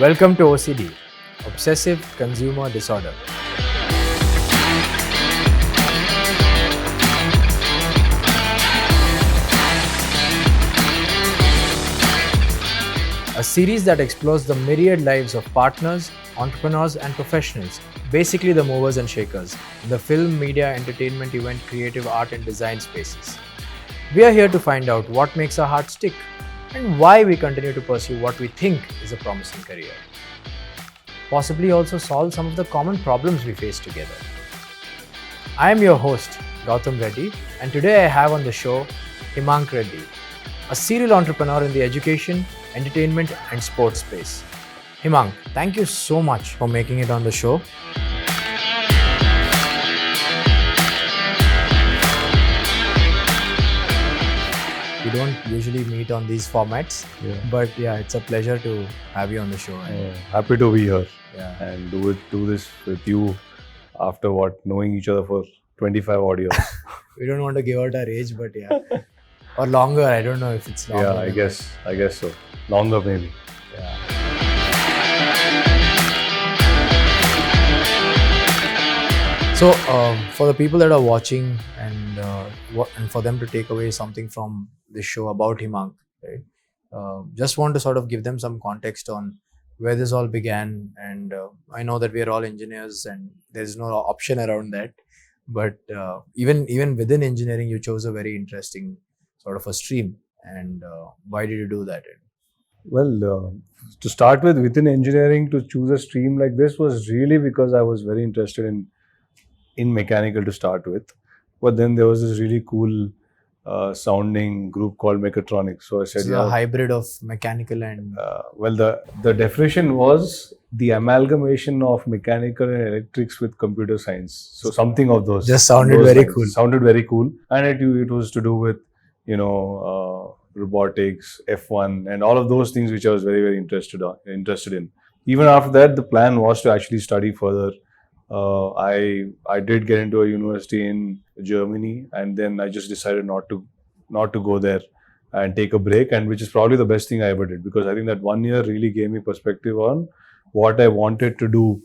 Welcome to OCD, Obsessive Consumer Disorder. A series that explores the myriad lives of partners, entrepreneurs, and professionals, basically the movers and shakers, in the film, media, entertainment, event, creative, art, and design spaces. We are here to find out what makes our hearts tick and why we continue to pursue what we think is a promising career. Possibly also solve some of the common problems we face together. I am your host, Gautam Reddy, and today I have on the show Himank Reddy, a serial entrepreneur in the education, entertainment, and sports space. Himank, thank you so much for making it on the show. We don't usually meet on these formats, but it's a pleasure to have you on the show. Happy to be here Yeah. and do this with you after knowing each other for 25 odd years. We don't want to give out our age, but or longer. I don't know if it's longer. Yeah, I guess so. Longer maybe. Yeah. So, for the people that are watching and for them to take away something from this show about Himank, right? Just want to sort of give them some context on where this all began. And I know that we are all engineers, and there's no option around that. But even within engineering, you chose a very interesting sort of a stream. And why did you do that? Well, to start with, within engineering, to choose a stream like this was really because I was very interested in mechanical to start with. But then there was this really cool sounding group called mechatronics. So I said, It's a hybrid of mechanical and well, the definition was the amalgamation of mechanical and electrics with computer science. So something of those. Just sounded those very lines. cool. Sounded very cool, and it was to do with robotics, F1, and all of those things which I was very interested in. Even after that, the plan was to actually study further. I did get into a university in Germany, and then I just decided not to go there and take a break, and which is probably the best thing I ever did, because I think that 1 year really gave me perspective on what I wanted to do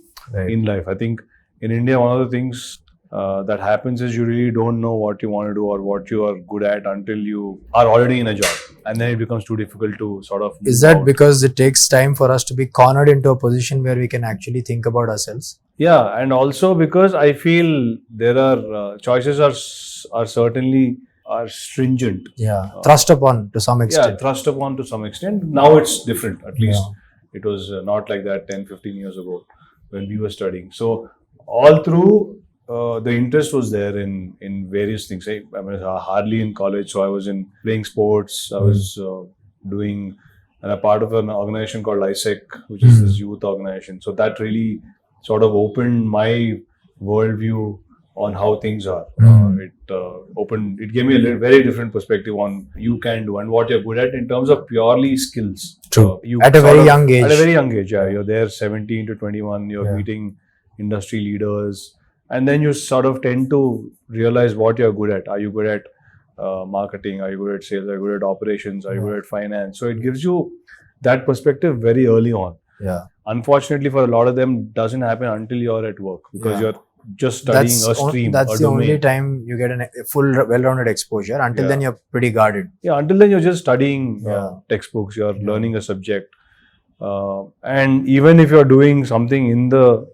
in life. I think in India, one of the things that happens is you really don't know what you want to do or what you are good at until you are already in a job, and then it becomes too difficult to sort of Is that out. because it takes time for us to be cornered into a position where we can actually think about ourselves? Yeah, and also because I feel there are choices are certainly are stringent. Thrust upon to some extent. Yeah, thrust upon to some extent. Now it's different. At least it was not like that 10, 15 years ago when we were studying. So all through the interest was there in various things. I mean, hardly in college, so I was in playing sports. I was doing and a part of an organization called ISEC, which is this youth organization. So that really sort of opened my worldview on how things are. It gave me a very different perspective on you can do and what you're good at in terms of purely skills. True. At a very young age. At a very young age, yeah. You're there 17 to 21, you're meeting industry leaders, and then you sort of tend to realize what you're good at. Are you good at marketing? Are you good at sales? Are you good at operations? Are you good at finance? So it gives you that perspective very early on. Yeah. Unfortunately, for a lot of them, doesn't happen until you're at work, because you're just studying a stream. That's the only time you get a full, well-rounded exposure. Until then, you're pretty guarded. Yeah, until then, you're just studying textbooks, you're learning a subject. And even if you're doing something in the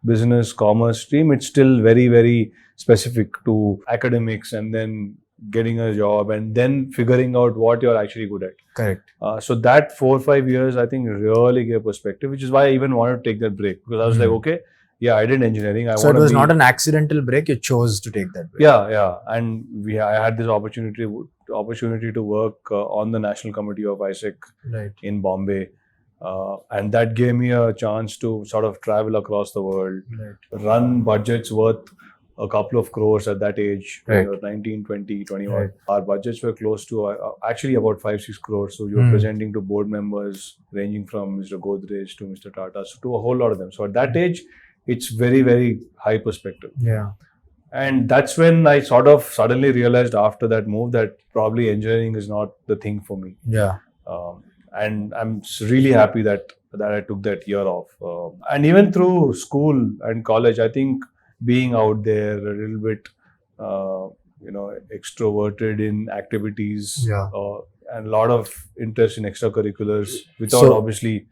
business commerce stream, it's still very, very specific to academics, and then getting a job and then figuring out what you're actually good at. Correct. So that 4 or 5 years, I think, really gave perspective, which is why I even wanted to take that break, because I was like, okay, yeah, I did engineering. So it was not an accidental break. You chose to take that break. Yeah. And I had this opportunity to work on the national committee of ISEC in Bombay. And that gave me a chance to sort of travel across the world, run budgets worth a couple of crores at that age, 19, 20, 21. Our budgets were close to actually about 5-6 crores. So you were presenting to board members ranging from Mr. Godrej to Mr. Tata, so to a whole lot of them. So at that age, it's very, very high perspective. Yeah. And that's when I sort of suddenly realized after that move that probably engineering is not the thing for me. Yeah. And I'm really happy that that I took that year off. And even through school and college, I think being out there a little bit, extroverted in activities, Yeah. and a lot of interest in extracurriculars. Without So- obviously,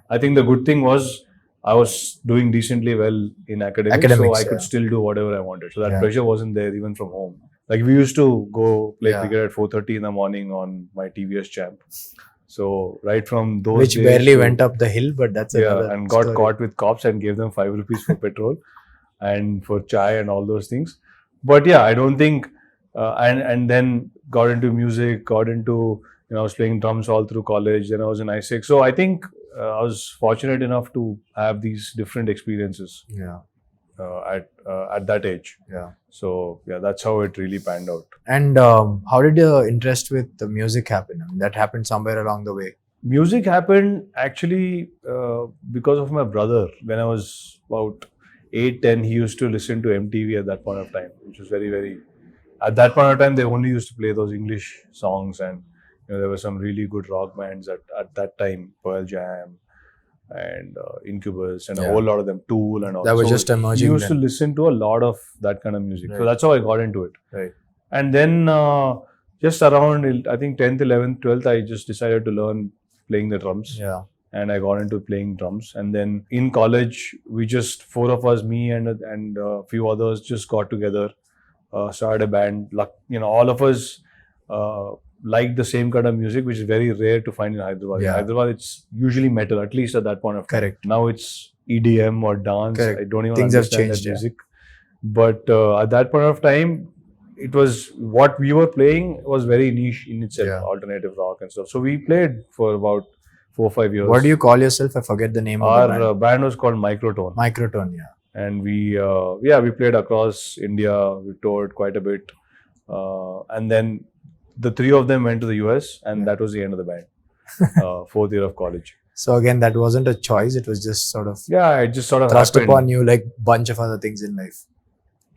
I think the good thing was I was doing decently well in academics, so I could yeah. still do whatever I wanted. So that Yeah. pressure wasn't there even from home. Like we used to go play Yeah. cricket at 4:30 in the morning on my TVS Champ. So right from those Which days barely to- went up the hill, but that's another and got story. caught with cops and gave them 5 rupees for petrol and for chai and all those things. But yeah, I don't think, and then got into music, got into, I was playing drums all through college, then I was in ISEC. So I think I was fortunate enough to have these different experiences Yeah. at that age. Yeah. So yeah, that's how it really panned out. And how did your interest with the music happen? I mean, that happened somewhere along the way. Music happened actually because of my brother. When I was about 8, 10, he used to listen to MTV at that point of time, which was very, very. At that point of time, they only used to play those English songs, and there were some really good rock bands at that time, Pearl Jam and Incubus, and a Yeah. whole lot of them, Tool and all. That was So just emerging he used then. to listen to a lot of that kind of music. So Right. that's how I got into it. Right. And then just around, I think 10th, 11th, 12th, I just decided to learn playing the drums. Yeah. And I got into playing drums. And then in college, we just, 4 of us, me and a few others, just got together, started a band. All of us liked the same kind of music, which is very rare to find in Hyderabad. Yeah. In Hyderabad, it's usually metal, at least at that point of time. Correct. Now it's EDM or dance. Correct. I don't even Things have understand changed, that yeah. music. But at that point of time, it was what we were playing was very niche in itself, Yeah. alternative rock and stuff. So we played for about 4 or 5 years. What do you call yourself? I forget the name of the band. Our band was called Microtone, Microtone, yeah. and we played across India. We toured quite a bit, and then the 3 of them went to the US, and that was the end of the band. 4th year of college. So again, that wasn't a choice. It was just sort of Yeah, it just sort of thrust happened. upon you like bunch of other things in life.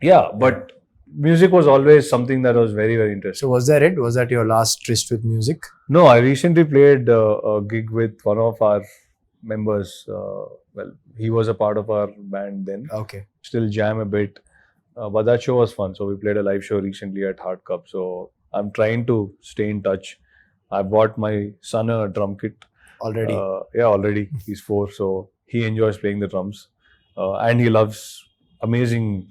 Yeah, but music was always something that was very, very interesting. So was that it? Was that your last tryst with music? No, I recently played a gig with one of our members. He was a part of our band then. Okay. Still jam a bit. But that show was fun. So we played a live show recently at Hard Cup. So I'm trying to stay in touch. I bought my son a drum kit. Already. Already. He's 4. So he enjoys playing the drums. And he loves amazing.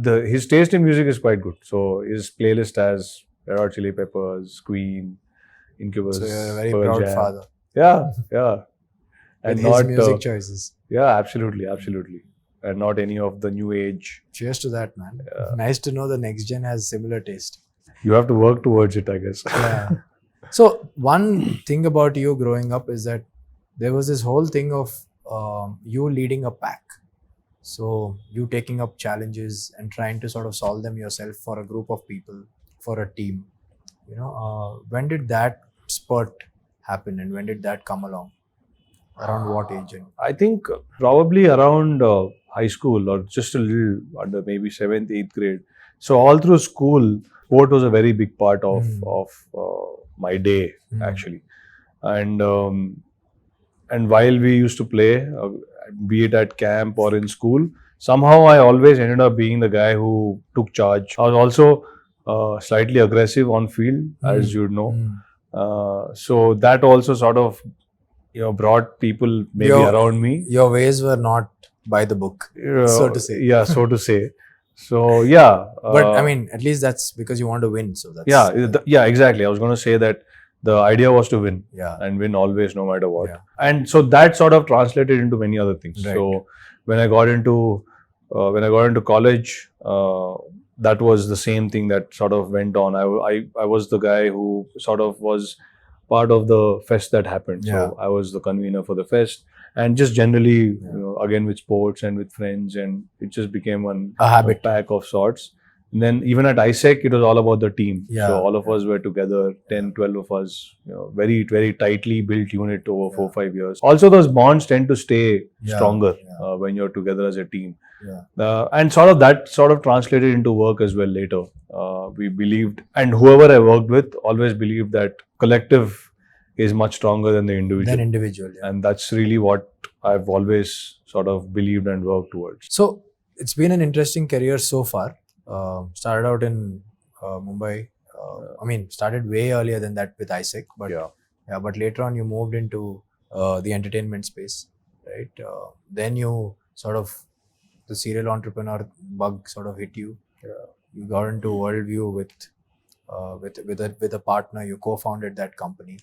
His taste in music is quite good. So his playlist has Red Hot Chili Peppers, Queen, Incubus. So you're a very Pearl proud Jam. father. Yeah. And With not his music choices. yeah, absolutely. And not any of the new age. Cheers to that, man. Yeah. Nice to know the next gen has similar taste. You have to work towards it, I guess. Yeah. So one thing about you growing up is that there was this whole thing of you leading a pack. So you taking up challenges and trying to sort of solve them yourself for a group of people, for a team. When did that spurt happen and when did that come along? Around what age? And I think probably around high school or just a little under maybe 7th, 8th grade. So all through school, sport was a very big part of my day actually. And while we used to play, be it at camp or in school, somehow I always ended up being the guy who took charge. I was also slightly aggressive on field, as you know. So that also sort of brought people maybe around me. Your ways were not by the book, so to say. Yeah, so to say. So yeah. But I mean, at least that's because you want to win. So that's yeah, exactly. I was going to say that the idea was to win. Yeah. And win always, no matter what. Yeah. And so that sort of translated into many other things. Right. So when I got into college, that was the same thing that sort of went on. I was the guy who sort of was part of the fest that happened. Yeah. So I was the convener for the fest, and just generally, again with sports and with friends, and it just became a habit. pack of sorts. And then even at ISEC, it was all about the team. Yeah. So all of us were together, 10, 12 of us, very, very tightly built unit over 4 or 5 years. Also, those bonds tend to stay stronger when you're together as a team. Yeah. And that translated into work as well later. We believed, and whoever I worked with always believed that collective is much stronger than the individual. Yeah. And that's really what I've always sort of believed and worked towards. So it's been an interesting career so far. Started out in Mumbai. Started way earlier than that with ISEC, but but later on you moved into the entertainment space, right? Then you sort of, the serial entrepreneur bug sort of hit you. You got into Worldview with a partner. You co-founded that company,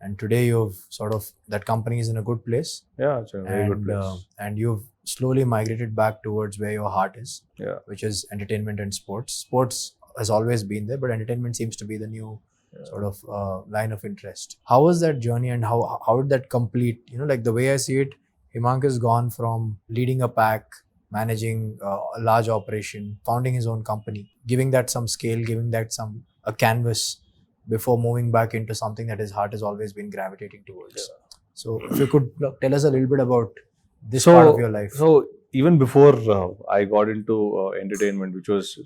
and today you've sort of, that company is in a good place. Yeah, it's a very good place. And you've slowly migrated back towards where your heart is, which is entertainment and sports. Sports has always been there, but entertainment seems to be the new sort of line of interest. How was that journey, and how did that complete? Like the way I see it, Himank has gone from leading a pack, managing a large operation, founding his own company, giving that some scale, giving that a canvas before moving back into something that his heart has always been gravitating towards. So if you could tell us a little bit about this part of your life. So even before I got into entertainment, which was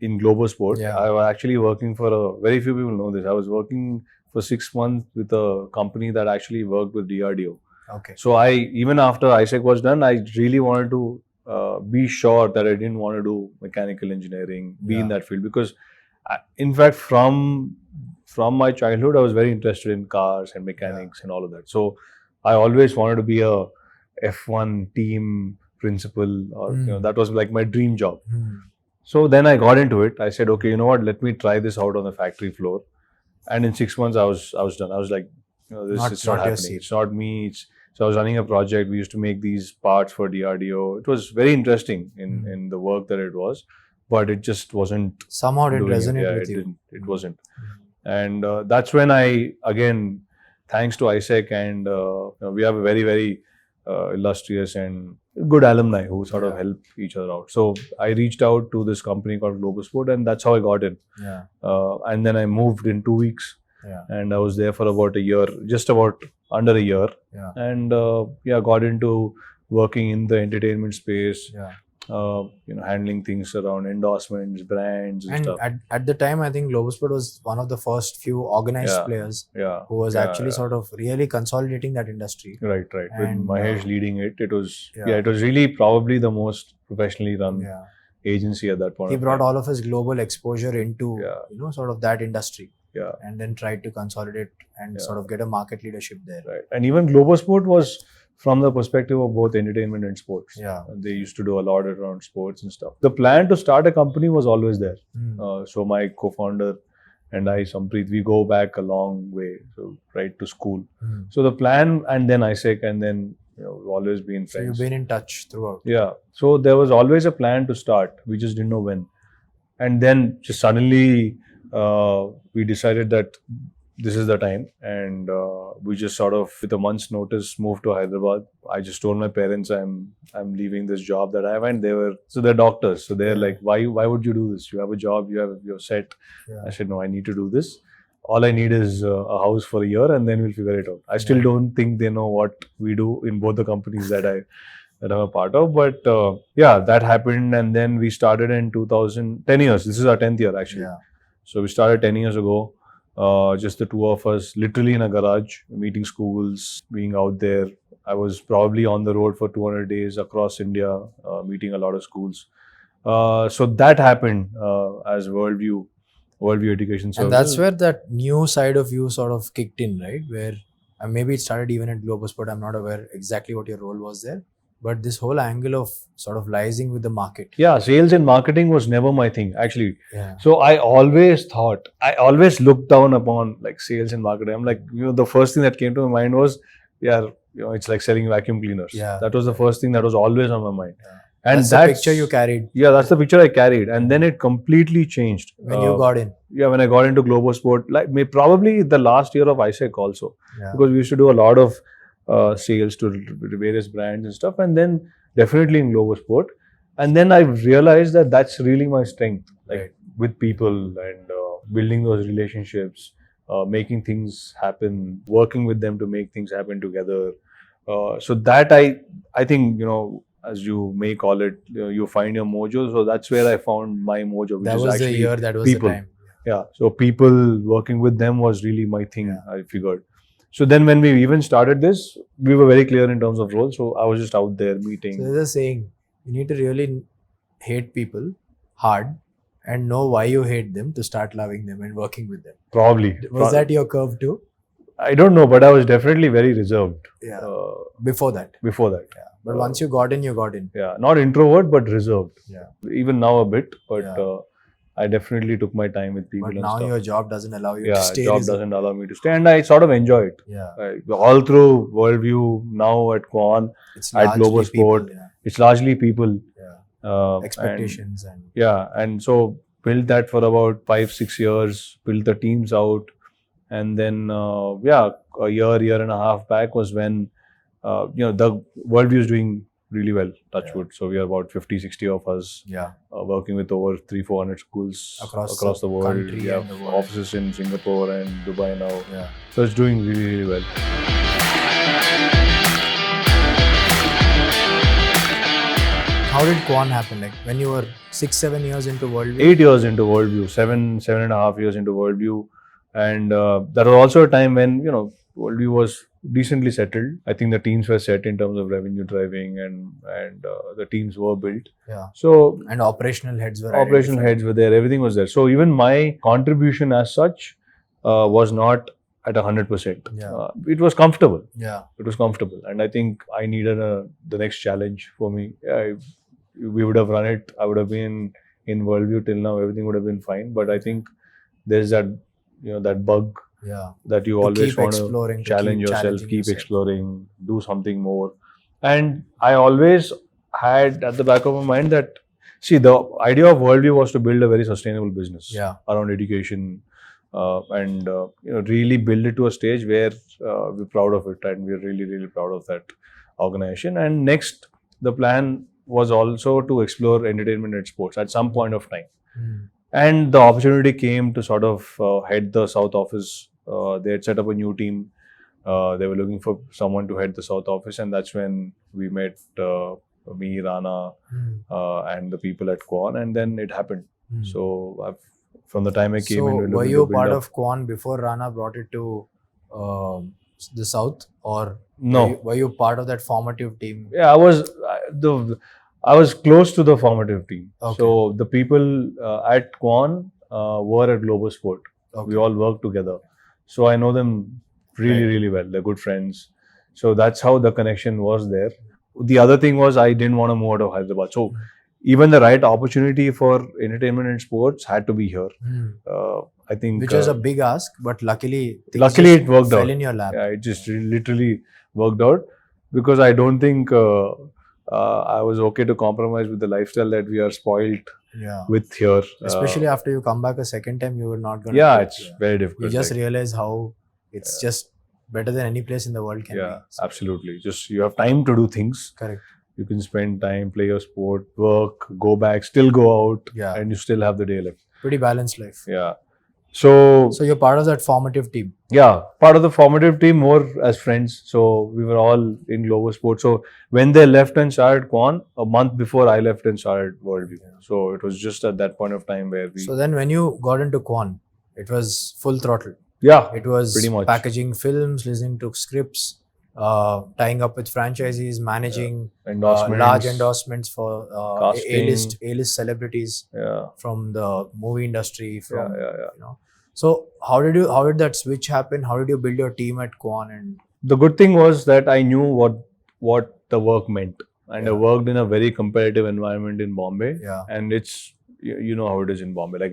in Globosport, I was actually working for very few people know this. I was working for 6 months with a company that actually worked with DRDO. Okay. So even after ISEC was done, I really wanted to be sure that I didn't want to do mechanical engineering, be in that field, because in fact from my childhood I was very interested in cars and mechanics and all of that. So I always wanted to be a F1 team principal, or that was like my dream job. So then I got into it. I said, okay, you know what, let me try this out on the factory floor. And in 6 months I was done. I was like, this is not happening. It's not me. So I was running a project. We used to make these parts for DRDO. It was very interesting in the work that it was, but it just wasn't. Somehow it didn't resonate with you. It wasn't. And that's when I, again, thanks to ISEC, and we have a very, very illustrious and good alumni who sort of help each other out. So I reached out to this company called Globosport, and that's how I got in. And then I moved in 2 weeks. And I was there for about a year, just about under a year. And got into working in the entertainment space. Handling things around endorsements, brands and stuff. At the time, I think Globosport was one of the first few organized players who was actually sort of really consolidating that industry. Right. And with Mahesh leading it, it was it was really probably the most professionally run agency at that point. He brought all of his global exposure into sort of that industry. And then tried to consolidate and sort of get a market leadership there. Right. And even Globosport was from the perspective of both entertainment and sports. They used to do a lot around sports and stuff. The plan to start a company was always there. So my co-founder and I, Sampreet, we go back a long way, so right to school. So the plan, and then ISEC, and then we've always been friends. So you've been in touch throughout. Yeah. So there was always a plan to start. We just didn't know when. And then just suddenly we decided that this is the time, and we just sort of, with a month's notice, moved to Hyderabad. I just told my parents I'm leaving this job that I have, and they're doctors, so they're like, why would you do this? You have a job, you're set. I said, no, I need to do this. All I need is a house for a year, and then we'll figure it out. I still don't think they know what we do in both the companies that I'm a part of, but that happened, and then we started in 10 years. This is our 10th year actually. So we started 10 years ago. Just the two of us, literally in a garage, meeting schools, being out there. I was probably on the road for 200 days across India, meeting a lot of schools. So that happened as Worldview Education Services. And that's where that new side of you sort of kicked in, right? Where maybe it started even at Globosport. I'm not aware exactly what your role was there. But this whole angle of sort of liaising with the market. Yeah, sales and marketing was never my thing, actually. So I always looked down upon like sales and marketing. I'm like, the first thing that came to my mind was, it's like selling vacuum cleaners. That was the first thing that was always on my mind. And that's the picture you carried. Yeah, that's the picture I carried. And then it completely changed. When you got in. Yeah, when I got into Globosport, like probably the last year of ISEC also. Because we used to do a lot of sales to various brands and stuff, and then definitely in Globosport. And then I realized that that's really my strength, like with people and building those relationships, making things happen, working with them to make things happen together. So that I think, as you may call it, you find your mojo. So that's where I found my mojo. That was the year, that was people. The time. Yeah. So people, working with them was really my thing, I figured. So then when we even started this, we were very clear in terms of roles. So I was just out there meeting. So there's a saying, you need to really hate people hard and know why you hate them to start loving them and working with them. Probably. Was that your curve too? I don't know, but I was definitely very reserved. Yeah. Before that. Before that. Yeah. But once you got in, you got in. Yeah. Not introvert, but reserved. Yeah. Even now a bit, but Yeah. I definitely took my time with people But and now stuff. your job doesn't allow you to Yeah, stay. job doesn't allow me to stay, and I sort of enjoy it. Yeah. All through Worldview, now at Kwan, It's at largely Global Sport, people, yeah. it's largely people. Yeah. Expectations and And so built that for about 5-6 years, built the teams out, and then a year and a half back was when the Worldview is doing really well, touch wood. So we are about 50-60 of us working with over 300-400 schools across the world. country We have and the world. offices in Singapore and Dubai now. Yeah. So it's doing really, really well. How did Kwan happen? Like when you were 6-7 years into Worldview? 8 years into Worldview, 7.5 years into Worldview. And that was also a time when, Worldview was decently settled. I think the teams were set in terms of revenue driving and the teams were built. Yeah. So And operational heads were operational heads were there, everything was there. So even my contribution as such was not at 100%. Yeah. It was comfortable. Yeah. It was comfortable. And I think I needed the next challenge for me. We would have run it. I would have been in Worldview till now. Everything would have been fine. But I think there's that, that bug that you always want to challenge yourself, keep exploring, do something more. And I always had at the back of my mind that, the idea of Worldview was to build a very sustainable business around education and really build it to a stage where we're proud of it, and we're really, really proud of that organization. And next, the plan was also to explore entertainment and sports at some point of time. And the opportunity came to sort of head the South office. They had set up a new team. They were looking for someone to head the South office, and that's when we met me, Rana, and the people at Kwan, and then it happened. So from the time I came in, were you part of Kwan before Rana brought it to the South, or no? Were you part of that formative team? Yeah, I was close to the formative team. Okay. So the people at Kwan were at Global Sport. Okay. We all worked together. So I know them really, really well. They're good friends. So that's how the connection was there. The other thing was I didn't want to move out of Hyderabad. So even the right opportunity for entertainment and sports had to be here. I think which was a big ask, but luckily it worked out. Fell in your lap. Yeah, it just literally worked out, because I don't think I was okay to compromise with the lifestyle that we are spoiled with here. Especially after you come back a second time, you were not going to. It's very difficult. You just realize how it's just better than any place in the world can be. So. Absolutely. Just you have time to do things. Correct. You can spend time, play your sport, work, go back, still go out, and you still have the day left. Pretty balanced life. Yeah. So you're part of that formative team. Yeah, part of the formative team, more as friends. So we were all in Global Sport. So when they left and started Kwan, a month before I left and started Worldview. So it was just at that point of time where we. So then when you got into Kwan, it was full throttle. Yeah, it was pretty much packaging films, listening to scripts, tying up with franchisees, managing large endorsements for A-list celebrities from the movie industry. From So how did that switch happen? How did you build your team at Kwan? And the good thing was that I knew what the work meant, and I worked in a very competitive environment in Bombay. And it's you know how it is in Bombay. Like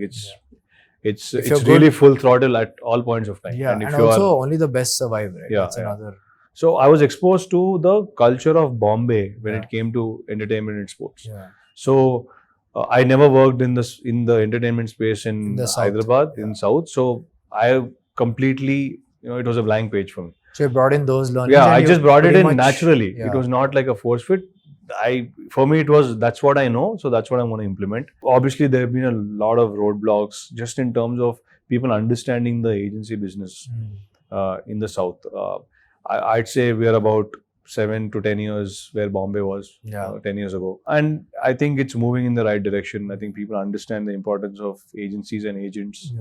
it's really full throttle at all points of time. And also only the best survive, right? That's another. So I was exposed to the culture of Bombay when it came to entertainment and sports. So I never worked in the entertainment space in Hyderabad, in South. So I completely, it was a blank page for me. So you brought in those learnings. Yeah, I just brought it in naturally. It was not like a force fit. For me, it was, that's what I know. So that's what I want to implement. Obviously, there have been a lot of roadblocks just in terms of people understanding the agency business in the South. I'd say we are about 7 to 10 years where Bombay was 10 years ago. And I think it's moving in the right direction. I think people understand the importance of agencies and agents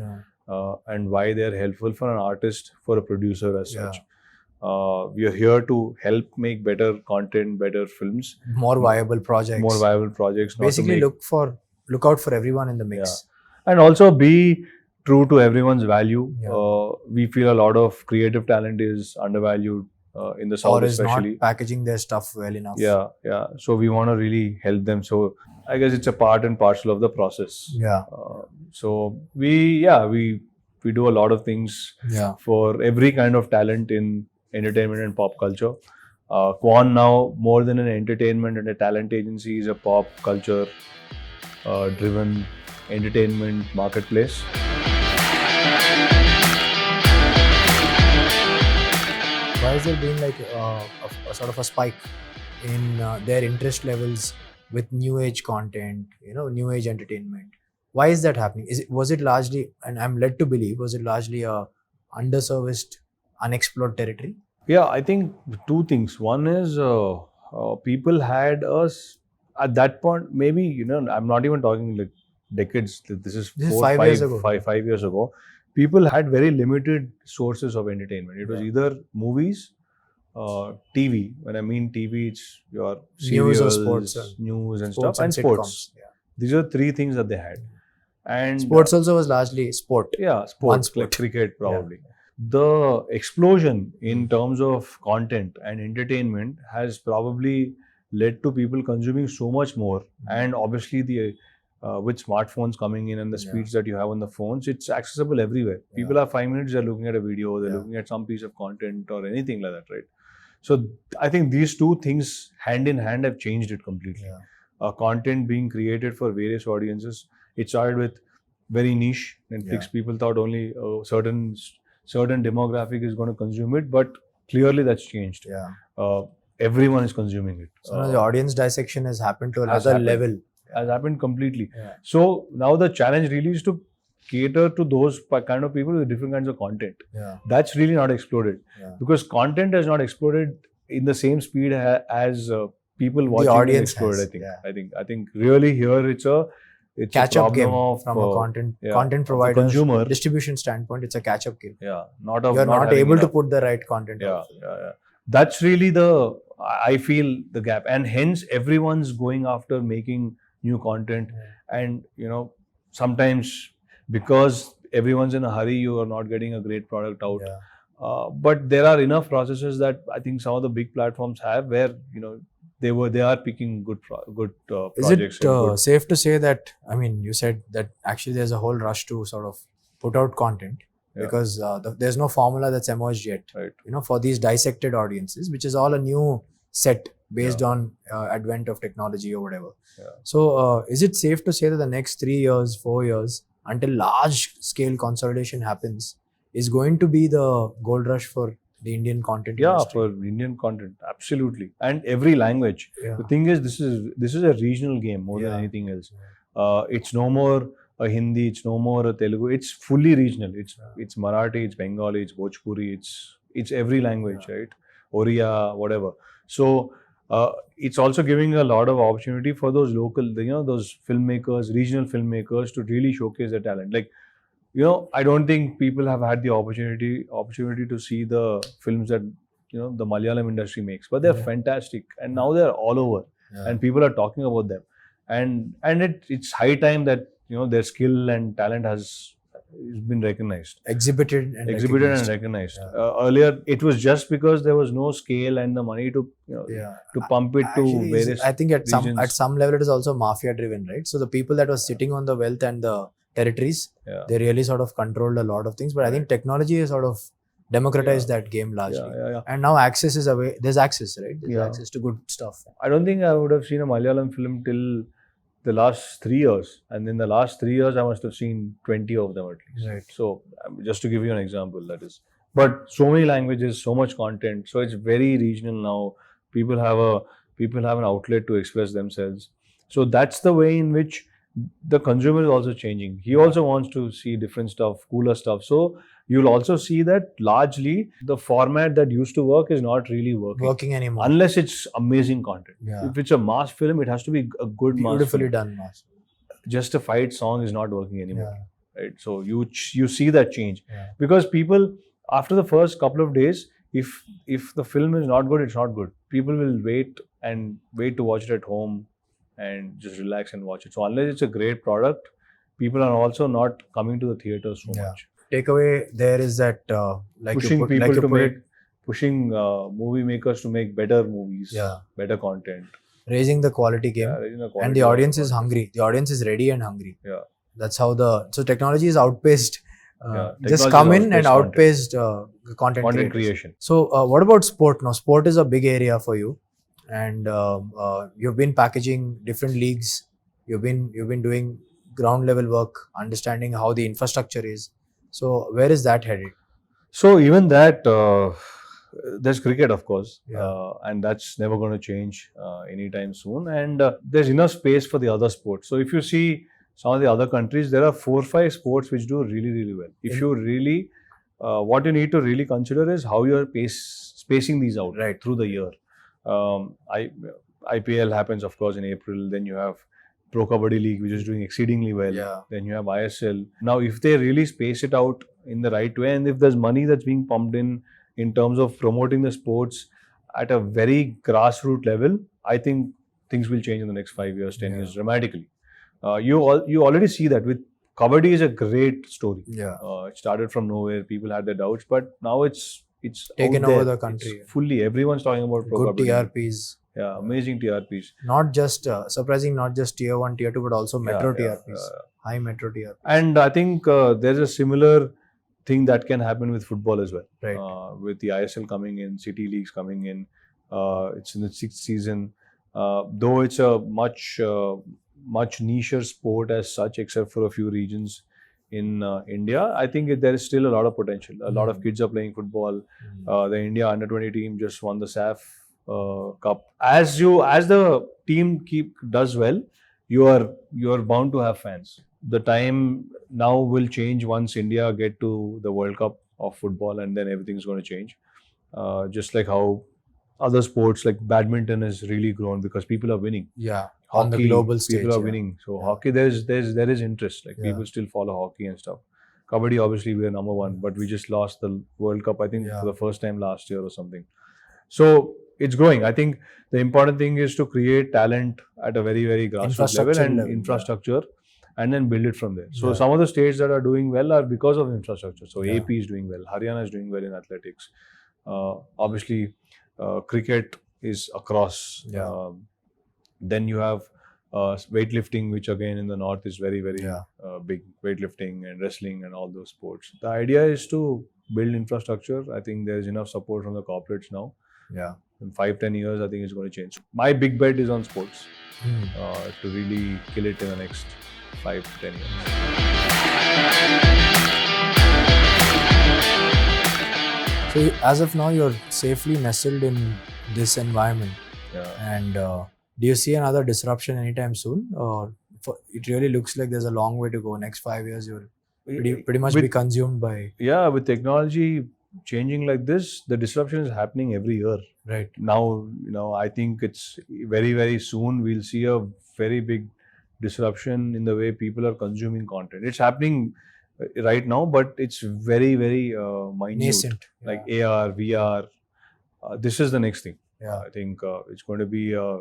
and why they're helpful for an artist, for a producer as such. We are here to help make better content, better films, More viable projects. more viable projects. Not Basically, to make, look out for everyone in the mix. and also be true to everyone's value. Yeah. We feel a lot of creative talent is undervalued in the South, Or is especially. not packaging their stuff well enough. Yeah. So we want to really help them. So I guess it's a part and parcel of the process. Yeah. So we do a lot of things Yeah. for every kind of talent in entertainment and pop culture. Kwan now, more than an entertainment and a talent agency, is a pop culture driven entertainment marketplace. Why is there been like a sort of a spike in their interest levels with new age content, new age entertainment? Why is that happening? Was it largely, and I'm led to believe, was it largely a underserviced, unexplored territory? Yeah, I think two things. One is people had us at that point. Maybe I'm not even talking like decades. This is 5 years ago. 5 years ago. People had very limited sources of entertainment. It was either movies, TV. When I mean TV, it's your serials, News or sports, news and sports stuff, and sports. sitcoms. Yeah. These are three things that they had. And Sports also was largely sport. yeah, One sports sport. like cricket probably. The explosion in terms of content and entertainment has probably led to people consuming so much more. And obviously the with smartphones coming in and the speeds that you have on the phones, it's accessible everywhere. People have 5 minutes, they're looking at a video, they're looking at some piece of content or anything like that, right? So I think these two things hand in hand have changed it completely. Content being created for various audiences. It started with very niche. Netflix people thought only a certain demographic is going to consume it, but clearly that's changed. Everyone is consuming it. So now the audience dissection has happened to another level. Has happened completely. So now the challenge really is to cater to those kind of people with different kinds of content. That's really not exploded because content has not exploded in the same speed as people watching the audience exploded. I think really here it's a catch-up game from a content provider consumer distribution standpoint. It's a catch-up game. You're not able to put the right content out. That's really I feel the gap, and hence everyone's going after making new content. And sometimes because everyone's in a hurry, you are not getting a great product out. But there are enough processes that I think some of the big platforms have where they are picking good projects. Is it safe to say that, you said that actually there's a whole rush to sort of put out content because there's no formula that's emerged yet, for these dissected audiences, which is all a new set based on advent of technology or whatever. So is it safe to say that the next 3 years, 4 years, until large scale consolidation happens, is going to be the gold rush for the Indian content industry? For Indian content, absolutely. And every language. The thing is, this is a regional game more than anything else. It's no more a Hindi, it's no more a Telugu. It's fully regional. It's Marathi, it's Bengali, it's Bhojpuri, it's every language, right? Oriya, whatever. So it's also giving a lot of opportunity for those local, those filmmakers, regional filmmakers, to really showcase their talent. Like, I don't think people have had the opportunity to see the films that the Malayalam industry makes, but they're fantastic, and now they're all over, and people are talking about them, and it's high time that their skill and talent has been recognized, exhibited and recognized. Earlier, it was just because there was no scale and the money to to pump it to various. I think at some level it is also mafia driven, right? So the people that were sitting on the wealth and the territories, they really sort of controlled a lot of things. But I think technology has sort of democratized that game largely. And now access is away. There's access, right? There's access to good stuff. I don't think I would have seen a Malayalam film till the last 3 years. And in the last 3 years, I must have seen 20 of them at least. Right. So just to give you an example, that is. But so many languages, so much content. So it's very regional now. People have an outlet to express themselves. So that's the way in which the consumer is also changing. He also wants to see different stuff, cooler stuff. So you'll also see that largely the format that used to work is not really working anymore, unless it's amazing content. If it's a mass film, it has to be a good beautifully done mass. Just a fight song is not working anymore, right? So you see that change because people, after the first couple of days, if the film is not good, it's not good. People will wait to watch it at home and just relax and watch it. So unless it's a great product, people are also not coming to the theaters so much. Takeaway there is that Pushing movie makers to make better movies, better content, raising the quality game, raising the quality and the audience is hungry. The audience is ready and hungry. Yeah, that's how so technology is outpaced. Just come in and outpaced content creation. So what about sport now? Sport is a big area for you, and you've been packaging different leagues. You've been doing ground level work, understanding how the infrastructure is. So where is that headed? So even that, there's cricket, of course, and that's never going to change anytime soon. And there's enough space for the other sports. So if you see some of the other countries, there are 4 or 5 sports which do really, really well. If you really, what you need to really consider is how you're spacing these out through the year. IPL happens, of course, in April. Then you have Pro Kabaddi League, which is doing exceedingly well. Then you have ISL. Now, if they really space it out in the right way, and if there's money that's being pumped in terms of promoting the sports at a very grassroots level, I think things will change in the next 5 years, 10 years dramatically. You already see that with Kabaddi is a great story. It started from nowhere. People had their doubts, but now it's taken over the country. Fully, everyone's talking about Pro Good Kabaddi. TRPs. Yeah, amazing TRPs. Not just surprising, not just tier 1, tier 2, but also metro TRPs, high metro TRPs. And I think there's a similar thing that can happen with football as well. With the ISL coming in, city leagues coming in, it's in the 6th season. Though it's a much nicher sport as such, except for a few regions in India, I think there is still a lot of potential. A lot of kids are playing football. The India under-20 team just won the SAF Cup. As the team does well, you are bound to have fans. The time now will change once India get to the World Cup of football, and then everything's going to change. Just like how other sports like badminton has really grown because people are winning. Yeah, hockey, on the global stage, people are winning. So hockey, there is interest. Like people still follow hockey and stuff. Kabaddi, obviously, we are number 1, but we just lost the World Cup, I think, for the first time last year or something. So it's growing. I think the important thing is to create talent at a very, very grassroots level and infrastructure, and then build it from there. So some of the states that are doing well are because of infrastructure. So AP is doing well, Haryana is doing well in athletics. Obviously, cricket is across. Then you have weightlifting, which again in the north is very, very big. Weightlifting and wrestling and all those sports. The idea is to build infrastructure. I think there's enough support from the corporates now. In 5-10 years, I think it's going to change. My big bet is on sports to really kill it in the next 5 to 10 years. So as of now, you're safely nestled in this environment. And do you see another disruption anytime soon? Or it really looks like there's a long way to go. Next 5 years, you'll pretty much be consumed by... Yeah, with technology changing like this, the disruption is happening every year. Now, I think it's very, very soon we'll see a very big disruption in the way people are consuming content. It's happening right now, but it's very, very minute. Nascent. Like AR, VR. This is the next thing. Yeah. I think it's going to be a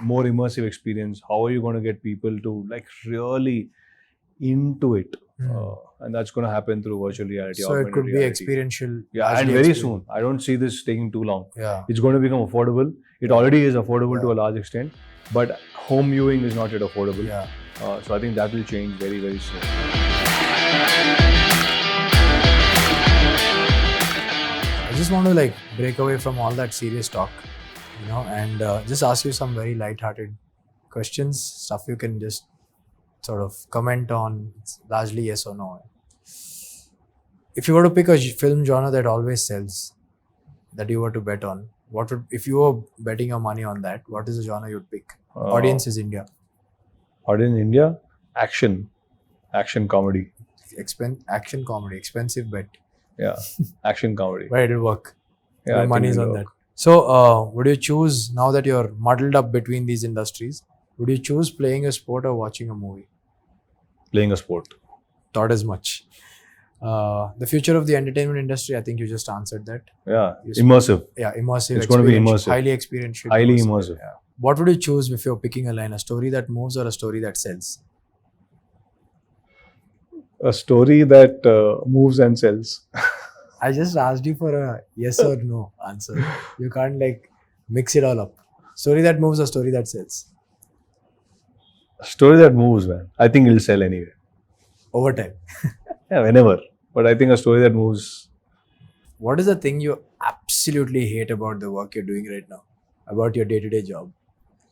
more immersive experience. How are you going to get people to like really into it? And that's going to happen through virtual reality. So it could be experiential. Yeah, and very soon. I don't see this taking too long. Yeah. It's going to become affordable. It already is affordable to a large extent, but home viewing is not yet affordable. Yeah. So I think that will change very, very soon. I just want to break away from all that serious talk, and just ask you some very light-hearted questions, stuff you can just sort of comment on, largely yes or no. If you were to pick a film genre that always sells, that you were to bet on, if you were betting your money on that, what is the genre you'd pick? Audience is India. Audience India? Action comedy. Action comedy, expensive bet. Yeah, action comedy. But it'll work. Yeah, your money is on that. So, would you choose, now that you're muddled up between these industries, would you choose playing a sport or watching a movie? Playing a sport. Thought as much. The future of the entertainment industry, I think you just answered that. Yeah, You immersive. Yeah, immersive. It's going to be experiential, immersive. Highly experiential. Highly immersive. Yeah. What would you choose if you're picking a line? A story that moves or a story that sells? A story that moves and sells. I just asked you for a yes or no answer. You can't like mix it all up. Story that moves or story that sells? A story that moves, man. I think it'll sell anyway. Over time. Yeah, whenever. But I think a story that moves. What is the thing you absolutely hate about the work you're doing right now? About your day-to-day job?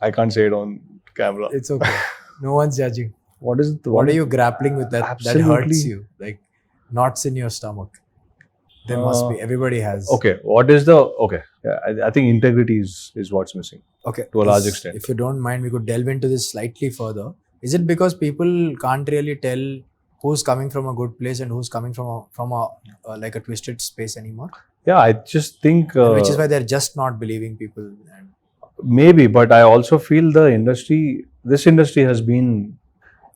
I can't say it on camera. It's okay. No one's judging. What is it? What are you grappling with that Absolutely. hurts you? Like knots in your stomach. There must be. Everybody has. Okay. What is the... Okay. Yeah, I think integrity is what's missing. Okay. To a large extent. If you don't mind, we could delve into this slightly further. Is it because people can't really tell who's coming from a good place and who's coming from a like a twisted space anymore? Yeah, I just think... Which is why they're just not believing people. And maybe, but I also feel this industry has been...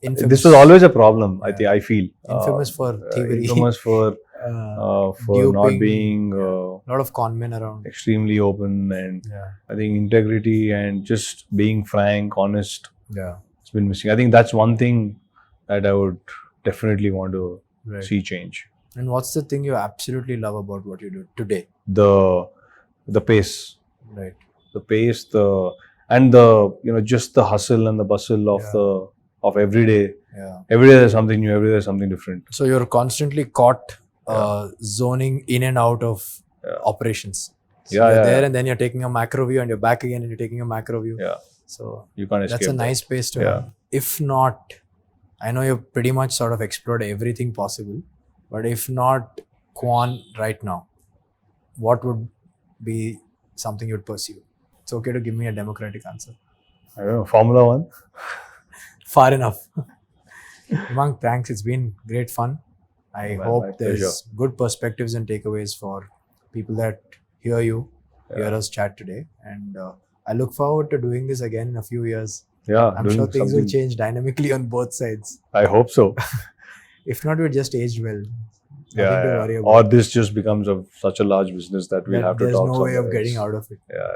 infamous, This was always a problem, Yeah. I feel. infamous for thievery. Infamous for not duping, being a lot of con men around. extremely open, and Yeah. I think integrity and just being frank, honest, Yeah. it's been missing. I think that's one thing that I would definitely want to Right. see change. And what's the thing you absolutely love about what you do today? The pace, Right. the pace, just the hustle and the bustle of Yeah. of every day. Yeah. Every day there's something new. Every day there's something different. So you're constantly caught zoning in and out of operations. So Yeah, you're yeah, there yeah. and then you're taking a macro view and you're back again and you're taking a macro view. Yeah, So you can't escape. that's a that. nice space to Yeah. have. If not, I know you've pretty much sort of explored everything possible, but if not Kwan right now, what would be something you'd pursue? It's okay to give me a democratic answer. I don't know, Formula One. Far enough. Himank, thanks. It's been great fun. I My hope there's pleasure. good perspectives and takeaways for people that hear you, hear us chat today. And I look forward to doing this again in a few years. Yeah, I'm doing sure things will something- change dynamically on both sides. I hope so. If not, we're just aged well. Nothing Yeah, to yeah. worry about. Or this just becomes such a large business that we'll That have to there's talk no way of somewhere getting else. out of it. Yeah.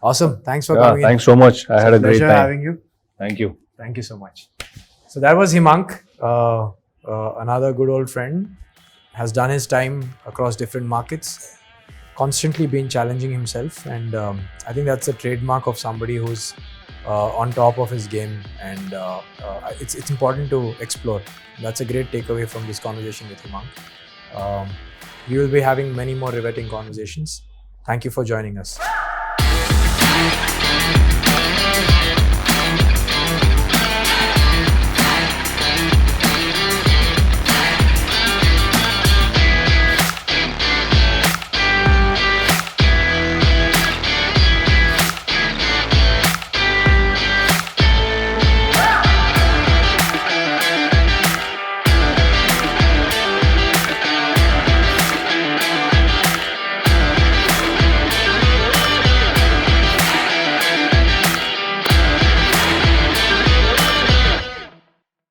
Awesome. Thanks for Yeah, coming thanks so much. I in. had a great Pleasure time. having you. Thank you. Thank you so much. So that was Himank, another good old friend. Has done his time across different markets, constantly been challenging himself, and I think that's a trademark of somebody who's on top of his game, and it's important to explore. That's a great takeaway from this conversation with Himank. We will be having many more riveting conversations. Thank you for joining us.